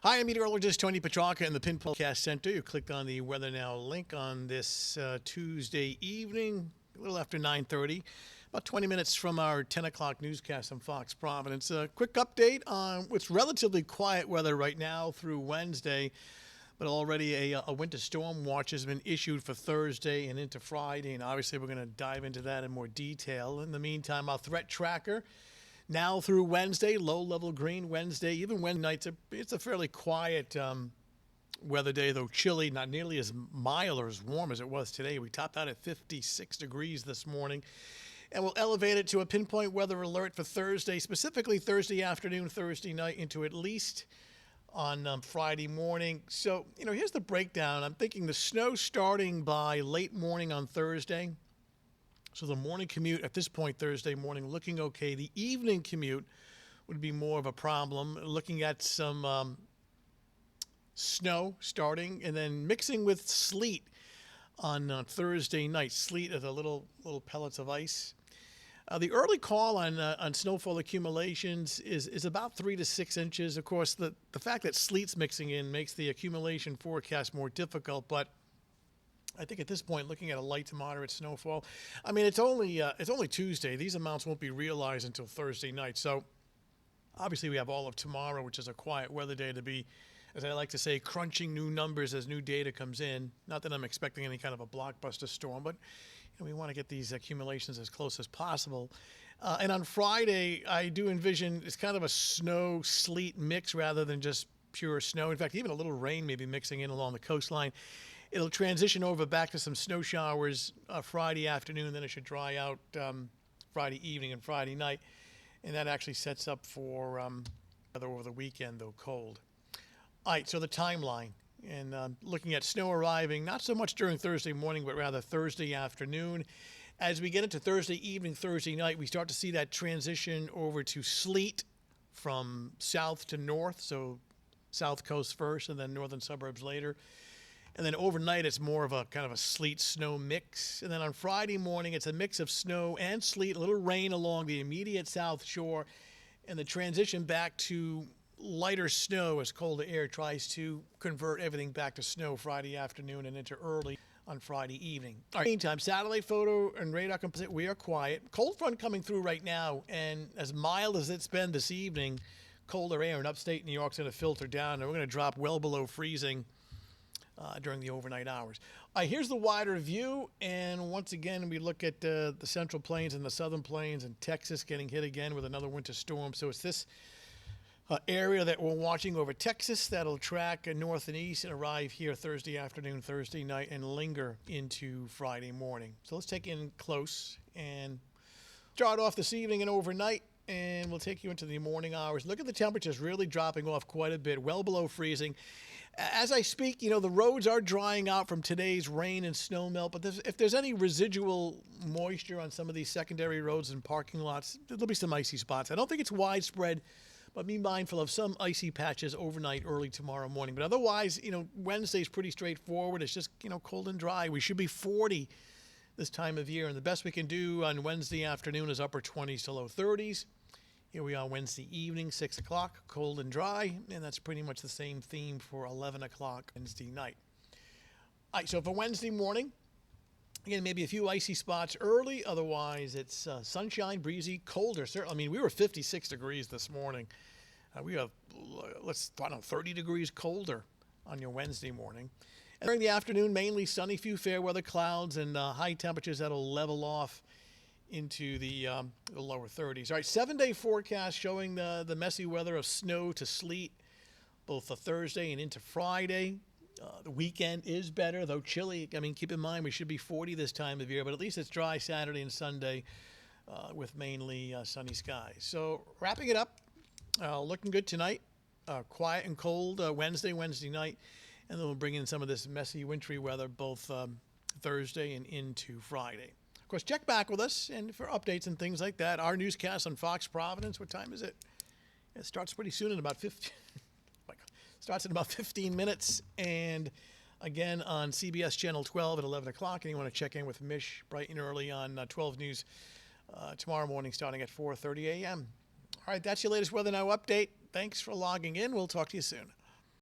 Hi, I'm meteorologist Tony Petrarca in the Pinpoint Cast Center. You clicked on the Weather Now link on this Tuesday evening, a little after 9:30, about 20 minutes from our 10 o'clock newscast on Fox Providence. A quick update on what's relatively quiet weather right now through Wednesday, but already a winter storm watch has been issued for Thursday and into Friday, and obviously we're going to dive into that in more detail. In the meantime, our threat tracker now through Wednesday, low-level green Wednesday, even Wednesday nights, it's a fairly quiet weather day, though chilly, not nearly as mild or as warm as it was today. We topped out at 56 degrees this morning, and we'll elevate it to a pinpoint weather alert for Thursday, specifically Thursday afternoon, Thursday night, into at least on Friday morning. So, here's the breakdown. I'm thinking the snow starting by late morning on Thursday. So the morning commute at this point Thursday morning looking okay. The evening commute would be more of a problem. Looking at some snow starting and then mixing with sleet on Thursday night. Sleet of the little pellets of ice. The early call on snowfall accumulations is about 3 to 6 inches. Of course, the fact that sleet's mixing in makes the accumulation forecast more difficult, but I think at this point, looking at a light to moderate snowfall, I mean, it's only Tuesday. These amounts won't be realized until Thursday night. So obviously we have all of tomorrow, which is a quiet weather day, to be, as I like to say, crunching new numbers as new data comes in. Not that I'm expecting any kind of a blockbuster storm, but we want to get these accumulations as close as possible. And on Friday, I do envision it's kind of a snow-sleet mix rather than just pure snow. In fact, even a little rain may be mixing in along the coastline. It'll transition over back to some snow showers Friday afternoon, then it should dry out Friday evening and Friday night. And that actually sets up for weather over the weekend, though cold. All right, so the timeline. And looking at snow arriving, not so much during Thursday morning, but rather Thursday afternoon. As we get into Thursday evening, Thursday night, we start to see that transition over to sleet from south to north. So south coast first and then northern suburbs later. And then overnight, it's more of a kind of a sleet-snow mix. And then on Friday morning, it's a mix of snow and sleet, a little rain along the immediate south shore, and the transition back to lighter snow as colder air tries to convert everything back to snow Friday afternoon and into early on Friday evening. All right, meantime, satellite photo and radar composite, we are quiet. Cold front coming through right now, and as mild as it's been this evening, colder air in upstate New York's going to filter down, and we're going to drop well below freezing during the overnight hours. Here's the wider view, and once again we look at the Central Plains and the Southern Plains and Texas getting hit again with another winter storm. So it's this area that we're watching over Texas that'll track north and east and arrive here Thursday afternoon, Thursday night, and linger into Friday morning. So let's take in close and start off this evening and overnight, and we'll take you into the morning hours. Look at the temperatures really dropping off quite a bit, well below freezing. As I speak, the roads are drying out from today's rain and snow melt, but if there's any residual moisture on some of these secondary roads and parking lots, there'll be some icy spots. I don't think it's widespread, but be mindful of some icy patches overnight, early tomorrow morning. But otherwise, Wednesday's pretty straightforward. It's just, cold and dry. We should be 40 this time of year, and the best we can do on Wednesday afternoon is upper 20s to low 30s. Here we are Wednesday evening, 6 o'clock, cold and dry, and that's pretty much the same theme for 11 o'clock Wednesday night. All right, so for Wednesday morning, again, maybe a few icy spots early. Otherwise, it's sunshine, breezy, colder. Certainly, I mean, we were 56 degrees this morning. We have, 30 degrees colder on your Wednesday morning. And during the afternoon, mainly sunny, few fair weather clouds, and high temperatures that'll level off into the lower 30s. All right, 7-day forecast showing the messy weather of snow to sleet, both for Thursday and into Friday. The weekend is better, though chilly. I mean, keep in mind, we should be 40 this time of year, but at least it's dry Saturday and Sunday with mainly sunny skies. So wrapping it up, looking good tonight. Quiet and cold Wednesday night, and then we'll bring in some of this messy wintry weather both Thursday and into Friday. Of course, check back with us and for updates and things like that. Our newscast on Fox Providence. What time is it? It starts pretty soon in about 15. Starts in about 15 minutes. And again on CBS Channel 12 at 11 o'clock. And you want to check in with Mish bright and early on 12 News tomorrow morning starting at 4:30 a.m. All right, that's your latest Weather Now update. Thanks for logging in. We'll talk to you soon.